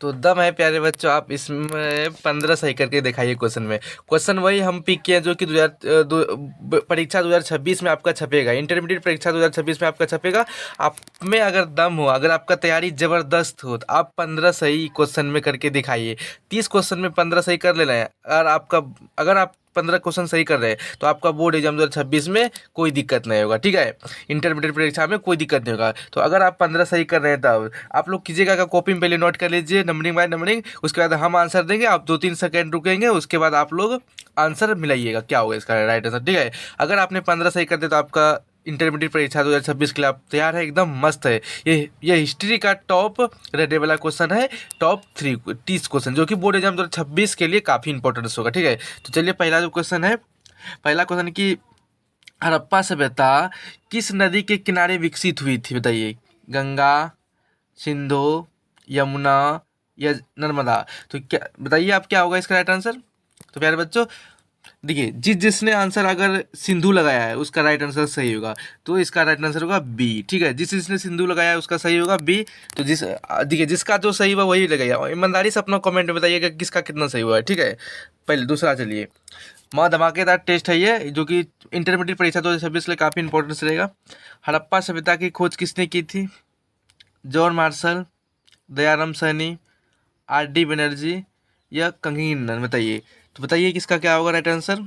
तो दम है प्यारे बच्चों, आप इसमें 15 सही करके दिखाइए क्वेश्चन में। क्वेश्चन वही हम पिक किए जो कि परीक्षा 2026 में आपका छपेगा, इंटरमीडिएट परीक्षा 2026 में आपका छपेगा। आप में अगर दम हो, अगर आपका तैयारी जबरदस्त हो, तो आप 15 सही क्वेश्चन में करके दिखाइए। 30 क्वेश्चन में 15 सही कर लेना है। अगर आप 15 क्वेश्चन सही कर रहे हैं तो आपका बोर्ड एग्जाम 2026 में कोई दिक्कत नहीं होगा, ठीक है। इंटरमीडिएट परीक्षा में कोई दिक्कत नहीं होगा। तो अगर आप 15 सही कर रहे हैं तब आप लोग कीजिएगा का कॉपी में पहले नोट कर लीजिए नंबरिंग बाय नंबरिंग, उसके बाद हम आंसर देंगे, आप 2-3 सेकेंड रुकेंगे, उसके बाद आप लोग आंसर मिलाइएगा क्या होगा इसका राइट आंसर, ठीक है। अगर आपने 15 सही कर दिया तो आपका इंटरमीडिएट परीक्षा 2026 के लिए आप तैयार है, एकदम मस्त है। ये हिस्ट्री का टॉप रहने वाला क्वेश्चन है, टॉप 30 क्वेश्चन जो कि बोर्ड एग्जाम 2026 के लिए काफ़ी इंपॉर्टेंस होगा, ठीक है। तो चलिए पहला जो क्वेश्चन है, पहला क्वेश्चन की हड़प्पा सभ्यता किस नदी के किनारे विकसित हुई थी, बताइए। गंगा, सिंधु, यमुना या नर्मदा। तो क्या बताइए आप, क्या होगा इसका राइट आंसर। तो प्यारे बच्चों देखिए, जिसने आंसर अगर सिंधु लगाया है उसका राइट आंसर सही होगा, तो इसका राइट आंसर होगा बी, ठीक है। जिसने सिंधु लगाया है उसका सही होगा बी। तो देखिए जिसका जो सही हुआ वही लगाइए, ईमानदारी से अपना कमेंट में बताइएगा किसका कितना सही हुआ है, ठीक है। पहले दूसरा चलिए, महा धमाकेदार टेस्ट है ये, जो कि इंटरमीडिएट परीक्षा 2026 के लिए काफ़ी इंपॉर्टेंस रहेगा। हड़प्पा सभ्यता की खोज किसने की थी। John Marshall, Dayaram Saini, R D Banerjee या कंगीनन, बताइए। तो बताइए किसका क्या होगा राइट आंसर।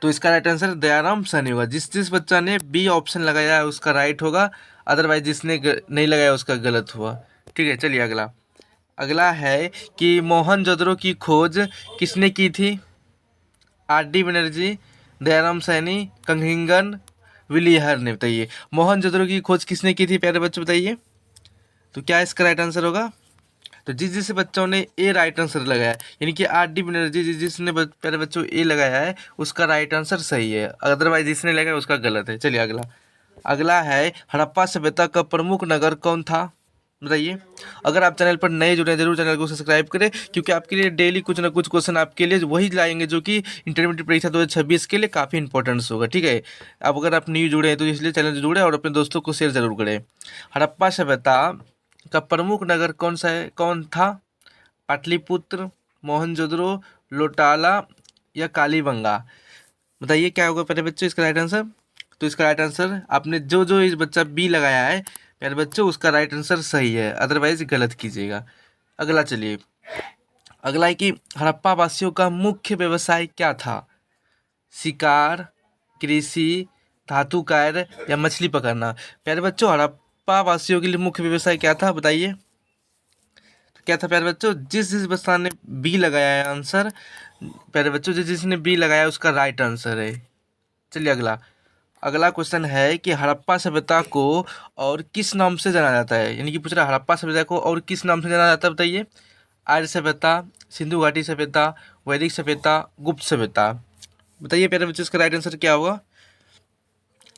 तो इसका राइट आंसर दयाराम सैनी होगा। जिस बच्चा ने बी ऑप्शन लगाया है उसका राइट होगा, अदरवाइज जिसने नहीं लगाया उसका गलत हुआ, ठीक है। चलिए अगला, अगला है कि मोहनजोदड़ो की खोज किसने की थी। आर डी बनर्जी, दयाराम सैनी, कंगहिंगन, विलियहर ने, बताइए। मोहनजोदड़ो की खोज किसने की थी प्यारे बच्चों, बताइए। तो क्या इसका राइट आंसर होगा। तो जिस बच्चों ने ए राइट आंसर लगाया है, यानी कि आर डी बनर्जी जिसने प्यारे बच्चों ए लगाया है उसका राइट आंसर सही है, अदरवाइज जिसने लगाया उसका गलत है। चलिए अगला, अगला है हड़प्पा सभ्यता का प्रमुख नगर कौन था, बताइए। अगर आप चैनल पर नए जुड़े हैं जरूर चैनल को सब्सक्राइब करें, क्योंकि आपके लिए डेली कुछ ना कुछ क्वेश्चन आपके लिए वही लाएंगे जो कि इंटरमीडिएट परीक्षा 2026 के लिए काफ़ी इंपॉर्टेंस होगा, ठीक है। अब अगर आप न्यू जुड़े हैं तो इसलिए चैनल से जुड़े और अपने दोस्तों को शेयर जरूर करें। हड़प्पा सभ्यता का प्रमुख नगर कौन सा है, कौन था। पाटलिपुत्र, मोहनजोदड़ो, लोटाला या कालीबंगा, बताइए क्या होगा पहले बच्चों इसका राइट आंसर। तो इसका राइट आंसर आपने जो इस बच्चा बी लगाया है प्यारे बच्चों उसका राइट आंसर सही है, अदरवाइज गलत कीजिएगा। अगला चलिए, अगला है कि हड़प्पा वासियों का मुख्य व्यवसाय क्या था। शिकार, कृषि, धातु कार्य या मछली पकड़ना। प्यारे बच्चों हड़प्पा वासियों के लिए मुख्य व्यवसाय क्या था, बताइए। तो क्या था प्यारे बच्चों, जिस बच्चा ने बी लगाया है आंसर, प्यारे बच्चों जिसने बी लगाया उसका राइट आंसर है। चलिए अगला, अगला क्वेश्चन है कि हड़प्पा सभ्यता को और किस नाम से जाना जाता है, यानी कि पूछ रहा है हड़प्पा सभ्यता को और किस नाम से जाना जाता है, बताइए। आर्य सभ्यता, सिंधु घाटी सभ्यता, वैदिक सभ्यता, गुप्त सभ्यता, बताइए प्यारे बच्चों इसका राइट आंसर क्या होगा।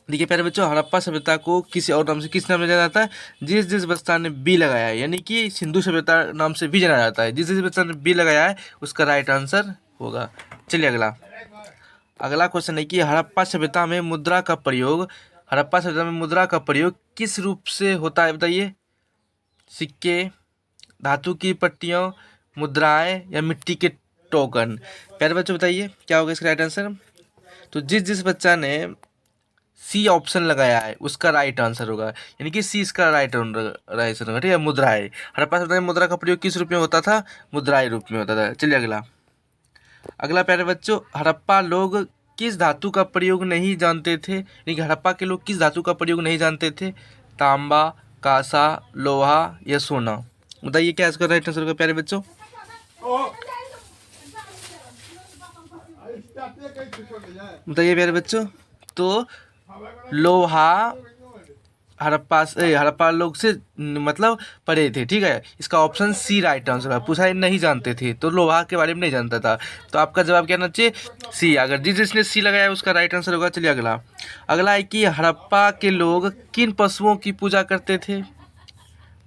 देखिए प्यारे बच्चों हड़प्पा सभ्यता को किसी और नाम से, किस नाम से जाना जाता है, जिस बच्चा ने बी लगाया है, यानी कि सिंधु सभ्यता नाम से भी जाना जाता है। जिस बच्चा ने बी लगाया है उसका राइट आंसर होगा। चलिए अगला, अगला क्वेश्चन है कि हड़प्पा सभ्यता में मुद्रा का प्रयोग, हड़प्पा सभ्यता में मुद्रा का प्रयोग किस रूप से होता है, बताइए। सिक्के, धातु की पट्टियों, मुद्राएं या मिट्टी के टोकन। प्यारे बच्चों बताइए क्या होगा इसका राइट आंसर। तो जिस बच्चा ने सी ऑप्शन लगाया है उसका राइट आंसर होगा, यानी कि सी इसका राइट आंसर होगा, ठीक है। मुद्राएं, हड़प्पा सभ्यता में मुद्रा का प्रयोग किस रूप में होता था, मुद्राएं रूप में होता था। चलिए अगला, अगला प्यारे बच्चों हड़प्पा लोग किस धातु का प्रयोग नहीं जानते थे, यानी कि हड़प्पा के लोग किस धातु का प्रयोग नहीं जानते थे। तांबा, कांसा, लोहा या सोना, बताइए क्या इसका राइट आंसर होगा प्यारे बच्चों। बताइए प्यारे बच्चों। तो लोहा हड़प्पा लोग से मतलब पढ़े थे, ठीक है। इसका ऑप्शन सी राइट आंसर है। पूछा है नहीं जानते थे तो लोहा के बारे में नहीं जानता था, तो आपका जवाब क्या आना चाहिए, सी। अगर जिसने सी लगाया उसका राइट आंसर होगा। चलिए अगला, अगला है कि हड़प्पा के लोग किन पशुओं की पूजा करते थे।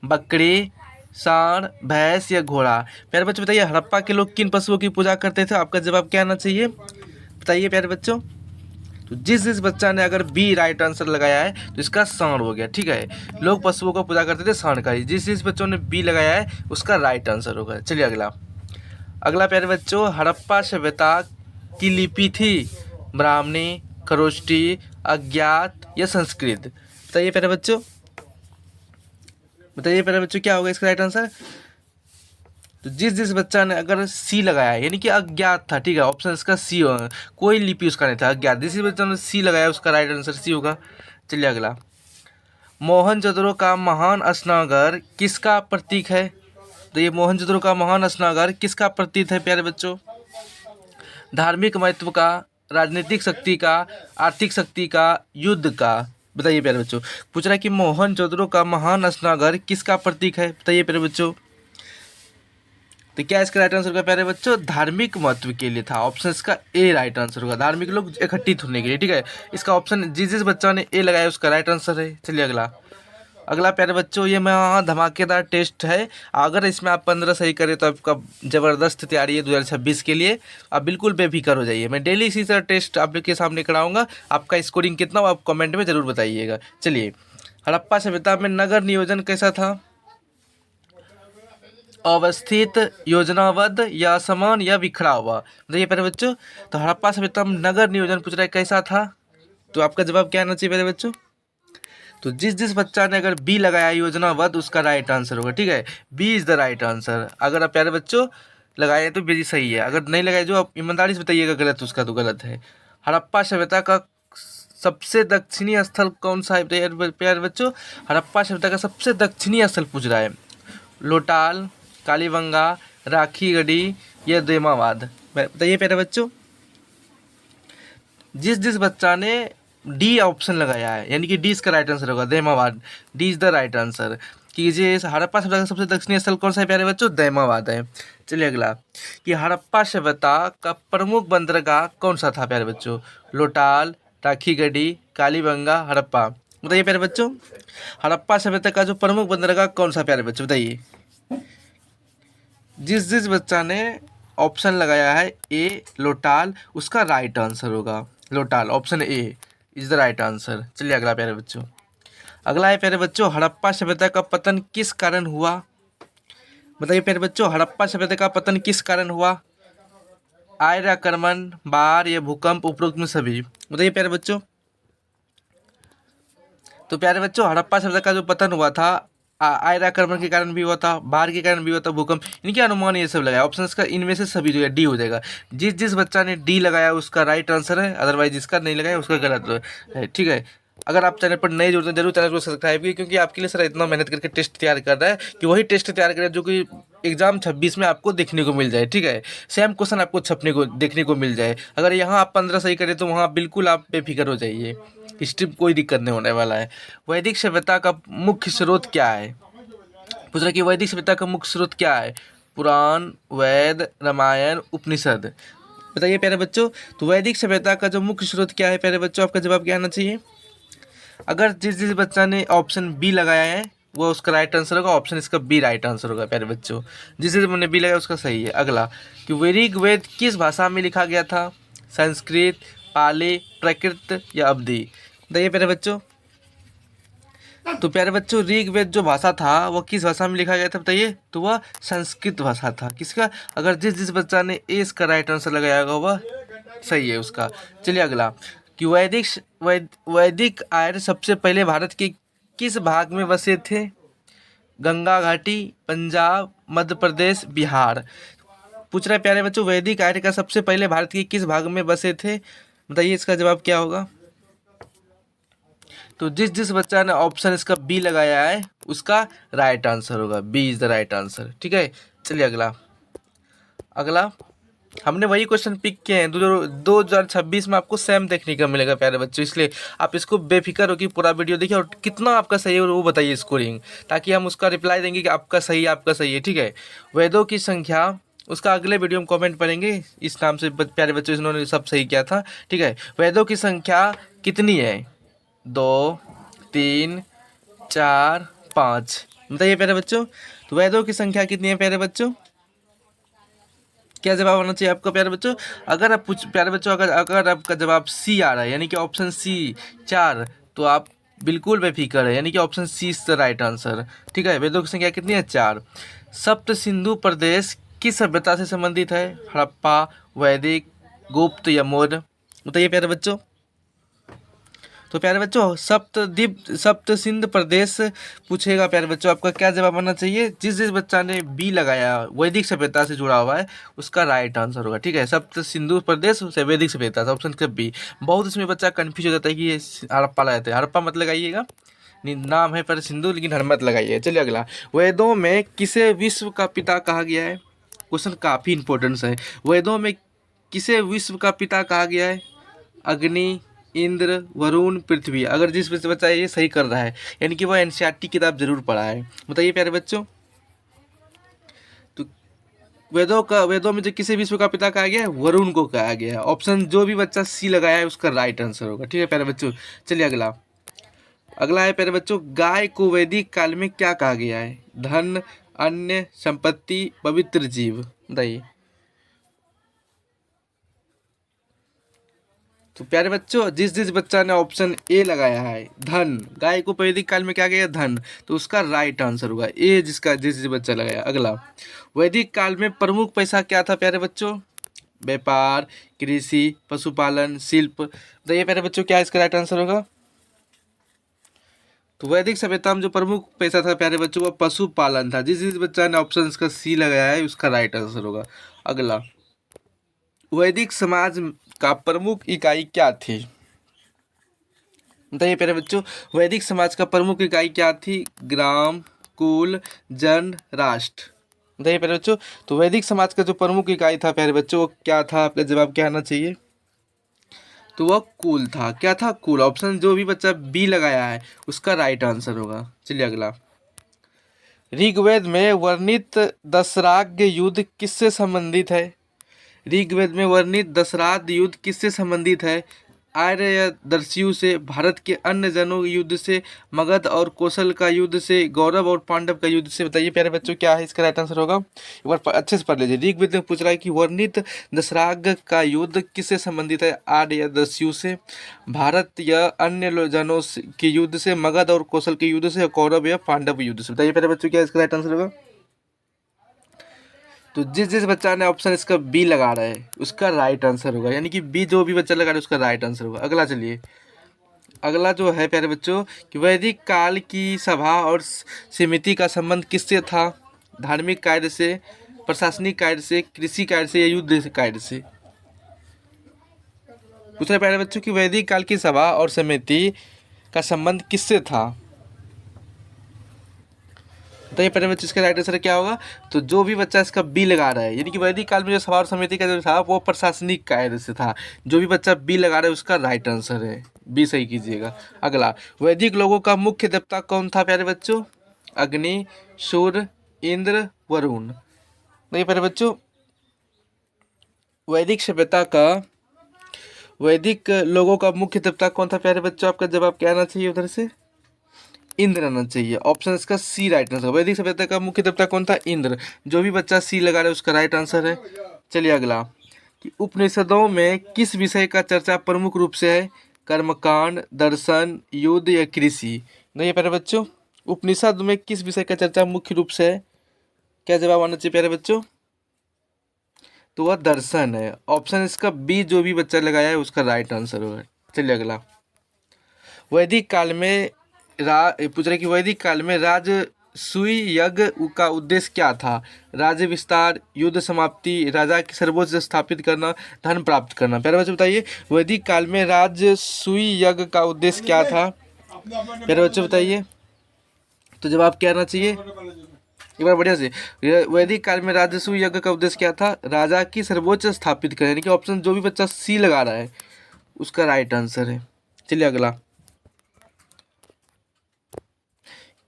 बकरी, सांड, भैंस या घोड़ा। प्यारे बच्चों बताइए हड़प्पा के लोग किन पशुओं की पूजा करते थे, आपका जवाब क्या आना चाहिए, बताइए प्यारे बच्चों। तो जिस जिस बच्चा ने अगर बी राइट आंसर लगाया है तो इसका सांड हो गया, ठीक है। लोग पशुओं को पूजा करते थे सांड का ही। जिस जिस बच्चों ने बी लगाया है उसका राइट आंसर होगा। चलिए अगला। अगला प्यारे बच्चों, हड़प्पा सभ्यता की लिपि थी ब्राह्मणी, खरोष्टी, अज्ञात या संस्कृत? बताइए प्यारे बच्चों, बताइए प्यारे बच्चों क्या होगा इसका राइट आंसर? तो जिस जिस बच्चा ने अगर सी लगाया यानी कि अज्ञात था, ठीक है, ऑप्शन इसका सी होगा, कोई लिपि उसका नहीं था, अज्ञात। जिस बच्चा ने सी लगाया उसका राइट आंसर सी होगा। चलिए अगला। मोहनजोदड़ो का महान स्नानघर किसका प्रतीक है? तो ये मोहनजोदड़ो का महान स्नानघर किसका प्रतीक है प्यारे बच्चों? धार्मिक महत्व का, राजनीतिक शक्ति का, आर्थिक शक्ति का, युद्ध का? बताइए प्यारे बच्चों। पूछ रहा है कि मोहनजोदड़ो का महान स्नानघर किसका प्रतीक है? बताइए प्यारे बच्चों। तो क्या इसका राइट आंसर होगा प्यारे बच्चों? धार्मिक महत्व के लिए था। ऑप्शन इसका ए राइट आंसर होगा, धार्मिक लोग इकट्ठित होने के लिए, ठीक है। इसका ऑप्शन जिस जिस बच्चा ने ए लगाया उसका राइट आंसर है। चलिए अगला। अगला प्यारे बच्चों, ये मैं धमाकेदार टेस्ट है। अगर इसमें आप 15 सही करें तो आपका ज़बरदस्त तैयारी है 2026 के लिए। आप बिल्कुल बेफिक्र हो जाइए। मैं डेली इसी तरह टेस्ट आपके सामने कराऊंगा। आपका स्कोरिंग कितना हो आप कमेंट में ज़रूर बताइएगा। चलिए, हड़प्पा सभ्यता में नगर नियोजन कैसा था? अवस्थित, योजनाबद्ध, या असमान, या बिखरा हुआ? बताइए प्यारे बच्चों। तो हड़प्पा सभ्यता में नगर नियोजन पूछ रहा है कैसा था? तो आपका जवाब क्या आना चाहिए प्यारे बच्चों? तो जिस जिस बच्चा ने अगर बी लगाया योजनाबद्ध उसका राइट आंसर होगा, ठीक है। B is the right answer. अगर आप प्यारे बच्चों लगाए तो बी सही है, अगर नहीं लगाए जो आप ईमानदारी से बताइएगा गलत, उसका तो गलत है। हड़प्पा सभ्यता का सबसे दक्षिणी स्थल कौन सा है प्यारे बच्चों? हड़प्पा सभ्यता का सबसे दक्षिणी स्थल पूछ रहा है। लोटाल, कालीबंगा, राखीगढ़ी या देमाबाद? बताइए प्यारे बच्चों। जिस जिस बच्चा ने डी ऑप्शन लगाया है यानी कि डी इसका राइट आंसर होगा, Daimabad. D is the right answer. कीजिए, हड़प्पा सभ्यता का सबसे दक्षिणी स्थल कौन सा है प्यारे बच्चों? देमाबाद है। चलिए अगला, कि हड़प्पा सभ्यता का प्रमुख बंदरगाह कौन सा था प्यारे बच्चों? लोटाल, राखीगढ़ी, कालीबंगा, हड़प्पा? बताइए प्यारे बच्चों। हड़प्पा सभ्यता का जो प्रमुख बंदरगाह कौन सा प्यारे बच्चों? बताइए। जिस जिस बच्चा ने ऑप्शन लगाया है ए लोटाल उसका राइट आंसर होगा Lothal, option A is the right answer. चलिए अगला प्यारे बच्चों। अगला है प्यारे बच्चों, हड़प्पा सभ्यता का पतन किस कारण हुआ? बताइए प्यारे बच्चों, हड़प्पा सभ्यता का पतन किस कारण हुआ? आर्य आक्रमण, बाढ़, या भूकंप, उपरोक्त में सभी? बताइए प्यारे बच्चों। तो प्यारे बच्चों, हड़प्पा सभ्यता का जो पतन हुआ था आर्य आक्रमण के कारण भी हुआ था, बाढ़ के कारण भी हुआ था, भूकंप, इनके अनुमान ये सब लगाया। ऑप्शन का इनमें से सभी जो है डी हो जाएगा। जिस जिस बच्चा ने डी लगाया उसका राइट आंसर है, अदरवाइज जिसका नहीं लगाया उसका गलत है, ठीक है। अगर आप चैनल पर नए जुड़ते हैं जरूर चैनल को सब्सक्राइब कीजिए, क्योंकि आपके लिए सर इतना मेहनत करके टेस्ट तैयार कर रहा है कि वही टेस्ट तैयार करें जो कि एग्जाम 26 में आपको देखने को मिल जाए, ठीक है। सेम क्वेश्चन आपको छपने को देखने को मिल जाए। अगर यहाँ आप 15 सही करें तो वहाँ बिल्कुल आप बेफिक्र हो जाइए, हिस्ट्री में कोई दिक्कत नहीं होने वाला है। वैदिक सभ्यता का मुख्य स्रोत क्या है? पूछ रहा कि वैदिक सभ्यता का मुख्य स्रोत क्या है? पुराण, वेद, रामायण, उपनिषद? बताइए प्यारे बच्चों। तो वैदिक सभ्यता का जो मुख्य स्रोत क्या है प्यारे बच्चों? आपका जवाब क्या आना चाहिए? अगर जिस जिस बच्चा ने ऑप्शन बी लगाया है वो उसका राइट आंसर होगा, ऑप्शन इसका बी राइट आंसर होगा प्यारे बच्चों। जिस जिस ने बी लगाया उसका सही है। अगला, कि वैदिक वेद किस भाषा में लिखा गया था? संस्कृत, पाली, प्राकृत, या अवधी? बताइए प्यारे बच्चों। तो प्यारे बच्चों, ऋग्वेद जो भाषा था वो किस भाषा में लिखा गया था? बताइए। तो वह संस्कृत भाषा था। किसका? अगर जिस जिस बच्चा ने ए इसका राइट आंसर लगाया होगा वह सही है उसका। चलिए अगला, कि वैदिक आर्य सबसे पहले भारत के किस भाग में बसे थे? गंगा घाटी, पंजाब, मध्य प्रदेश, बिहार? पूछ रहा है प्यारे बच्चों, वैदिक आर्य का सबसे पहले भारत के किस भाग में बसे थे? बताइए इसका जवाब क्या होगा? तो जिस जिस बच्चा ने ऑप्शन इसका बी लगाया है उसका राइट आंसर होगा, B is the right answer, ठीक है। चलिए अगला। अगला हमने वही क्वेश्चन पिक किए हैं 2026 में आपको सेम देखने का मिलेगा प्यारे बच्चों, इसलिए आप इसको बेफिक्र हो कि पूरा वीडियो देखिए और कितना आपका सही है वो बताइए स्कोरिंग, ताकि हम उसका रिप्लाई देंगे कि आपका सही है, आपका सही है, ठीक है। वेदों की संख्या उसका अगले वीडियो में कमेंट करेंगे, इस नाम से प्यारे बच्चों इन्होंने सब सही किया था, ठीक है। वेदों की संख्या कितनी है? 2, 3, 4, 5? बताइए प्यारे बच्चों। तो वेदों की संख्या कितनी है प्यारे बच्चों? क्या जवाब आना चाहिए आपका प्यारे बच्चों? अगर आप पूछ प्यारे बच्चों, अगर अगर आपका जवाब सी आ रहा है, यानी कि ऑप्शन सी 4, तो आप बिल्कुल बेफिक्र है, यानी कि option C is the right answer. ठीक है, वेदों की संख्या कितनी है? 4। सप्त सिंधु प्रदेश किस सभ्यता से संबंधित है? हड़प्पा, वैदिक, गुप्त या मौर्य? बताइए प्यारे बच्चों। तो प्यारे बच्चों, सप्तद्वीप सप्त सिंध प्रदेश पूछेगा प्यारे बच्चों, आपका क्या जवाब आना चाहिए? जिस जिस बच्चा ने बी लगाया, वैदिक सभ्यता से जुड़ा हुआ है, उसका राइट आंसर होगा। ठीक है, सप्त सिंधु प्रदेश से वैदिक सभ्यता, ऑप्शन का बी। बहुत इसमें बच्चा कंफ्यूज हो जाता है कि ये हड़प्पा लगाते हैं, हड़प्पा मत लगाइएगा, नाम है पर सिंधु, लेकिन हरमत लगाइए। चलिए अगला, वेदों में किसे विश्व का पिता कहा गया है? क्वेश्चन काफी इंपॉर्टेंस है। वेदों में किसे विश्व का पिता कहा गया है? अग्नि, इंद्र, वरुण, पृथ्वी। अगर जिस बच्चा ये सही कर रहा है, यानी कि वह एनसीईआरटी किताब जरूर पढ़ा है। बताइए प्यारे बच्चों। तो वेदों में जो किसे विश्व का पिता कहा गया है? वरुण को कहा गया है। ऑप्शन जो भी बच्चा सी लगाया है उसका राइट आंसर होगा। ठीक है प्यारे बच्चों, चलिए अगला। अगला है प्यारे बच्चों, गाय को वैदिक काल में क्या कहा गया है? धन, अन्य, संपत्ति, पवित्र जीव। बताइए। तो प्यारे बच्चों, जिस जिस बच्चा ने ऑप्शन ए लगाया है, धन, गाय को वैदिक काल में क्या गया? धन, तो उसका राइट आंसर होगा ए, जिसका जिस जिस बच्चा लगाया। अगला, वैदिक काल में प्रमुख पैसा क्या था प्यारे बच्चों? व्यापार, कृषि, पशुपालन, शिल्प। बताइए प्यारे बच्चों, क्या इसका राइट आंसर होगा? तो वैदिक सभ्यता में जो प्रमुख पैसा था प्यारे बच्चों, वो पशुपालन था। जिस जिस बच्चा ने ऑप्शन का सी लगाया है, उसका राइट आंसर होगा। अगला, वैदिक समाज का प्रमुख इकाई क्या थी? बताइए प्यारे बच्चों, वैदिक समाज का प्रमुख इकाई क्या थी? ग्राम, कुल, जन, राष्ट्र। बताइए प्यारे बच्चों। तो वैदिक समाज का जो प्रमुख इकाई था प्यारे बच्चों, वो क्या था? आपका जवाब क्या आना चाहिए? तो वह कुल था। क्या था? कुल। ऑप्शन जो भी बच्चा बी लगाया है, उसका राइट आंसर होगा। चलिए अगला, ऋग्वेद में वर्णित दशराग्य युद्ध किससे संबंधित है? ऋग्वेद में वर्णित दशराध युद्ध किससे संबंधित है? आर्य या दर्शियों से, भारत के अन्य जनों के युद्ध से, मगध और कौशल का युद्ध से, गौरव और पांडव का युद्ध से। बताइए प्यारे बच्चों, क्या है इसका राइट आंसर होगा? एक बार अच्छे से पढ़ लीजिए। ऋग्वेद में पूछ रहा है कि वर्णित दशराग का युद्ध किससे संबंधित है? आर्य या दस्यु से, भारत या अन्य जनों के युद्ध से, मगध और कौशल के युद्ध से, कौरव या पांडव युद्ध से। बताइए प्यारे बच्चों, क्या इसका राइट आंसर होगा? तो जिस जिस बच्चा ने ऑप्शन इसका बी लगा रहा है, उसका राइट आंसर होगा, यानी कि बी जो भी बच्चा लगा रहा है, उसका राइट आंसर होगा। अगला चलिए, अगला जो है प्यारे बच्चों, कि वैदिक काल की सभा और समिति का संबंध किससे था? धार्मिक कार्य से, प्रशासनिक कार्य से, कृषि कार्य से या युद्ध कार्य से? पूछ रहे प्यारे बच्चों कि वैदिक काल की सभा और समिति का संबंध किससे था? बताइए प्यारे बच्चों, इसका राइट आंसर क्या होगा? तो जो भी बच्चा इसका बी लगा रहा है, यानी कि वैदिक काल में जो सभा और समिति का जो था, वो प्रशासनिक कार्य से था। जो भी बच्चा बी लगा रहा है, उसका राइट आंसर है बी, सही कीजिएगा। अगला, वैदिक लोगों का मुख्य देवता कौन था प्यारे बच्चों? अग्नि, सूर्य, इंद्र, वरुण। नहीं प्यारे बच्चों, वैदिक सभ्यता का, वैदिक लोगों का मुख्य देवता कौन था प्यारे बच्चों? आपका जवाब क्या आना चाहिए उधर से? इंद्र आना चाहिए। ऑप्शन इसका सी राइट आंसर। वैदिक सभ्यता का मुख्य देवता कौन था? इंद्र। जो भी बच्चा सी लगा रहा है, उसका राइट आंसर है। चलिए अगला, कि उपनिषदों में किस विषय का चर्चा प्रमुख रूप से है? कर्मकांड, दर्शन, युद्ध या कृषि? नहीं प्यारे बच्चों, उपनिषद में किस विषय का चर्चा मुख्य रूप से है? क्या जवाब आना चाहिए प्यारे बच्चों? तो वह दर्शन है। ऑप्शन इसका बी जो भी बच्चा लगाया है, उसका राइट आंसर होगा। चलिए अगला, वैदिक काल में पूछ रहे कि वैदिक काल में राजसूय यज्ञ का उद्देश्य क्या था? राज्य विस्तार, युद्ध समाप्ति, राजा की सर्वोच्च स्थापित करना, धन प्राप्त करना। प्यारे बच्चे बताइए, वैदिक काल में राजसूय यज्ञ का उद्देश्य क्या था? प्यारे बच्चे बताइए। तो जवाब क्या आना चाहिए? एक बार बढ़िया से, वैदिक काल में राजसूय यज्ञ का उद्देश्य क्या था? राजा की सर्वोच्च स्थापित करना, यानी कि ऑप्शन जो भी बच्चा सी लगा रहा है, उसका राइट आंसर है। चलिए अगला,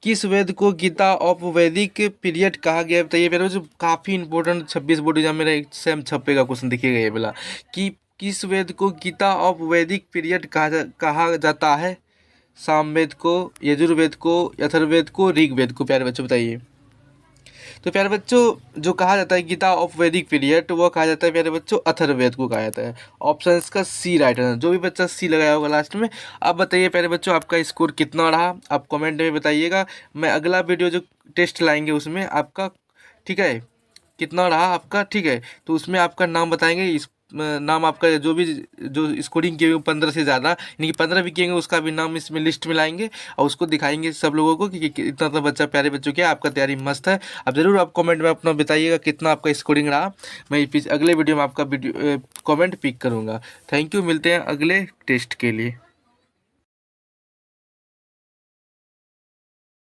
किस वेद को गीता ऑफ वैदिक पीरियड कहा गया है? बताइए मेरे जो काफ़ी इंपॉर्टेंट 26 बोर्ड एग्जाम मेरा सेम छपेगा क्वेश्चन, देखिएगा ये वाला, कि किस वेद को गीता ऑफ वैदिक पीरियड कहा जाता है? सामवेद को, यजुर्वेद को, अथर्ववेद को, ऋग्वेद को? प्यारे बच्चों बताइए। तो प्यारे बच्चों जो कहा जाता है गीता ऑफ वैदिक पीरियड, तो वो कहा जाता है प्यारे बच्चों अथर्ववेद को कहा जाता है। ऑप्शन इसका सी राइट है, जो भी बच्चा सी लगाया होगा लास्ट में। अब बताइए प्यारे बच्चों आपका स्कोर कितना रहा, आप कमेंट में बताइएगा। मैं अगला वीडियो जो टेस्ट लाएंगे उसमें आपका, ठीक है, कितना रहा आपका, ठीक है, तो उसमें आपका नाम बताएंगे। इस नाम आपका जो भी जो स्कोरिंग किए हुए 15 से ज़्यादा, यानी कि 15 भी किएंगे, उसका भी नाम इसमें लिस्ट में लाएंगे और उसको दिखाएंगे सब लोगों को कि इतना तो बच्चा, प्यारे बच्चों क्या आपका तैयारी मस्त है। अब ज़रूर आप कमेंट में अपना बताइएगा कितना आपका स्कोरिंग रहा। मैं अगले वीडियो में आपका वीडियो कमेंट पिक करूँगा। थैंक यू, मिलते हैं अगले टेस्ट के लिए।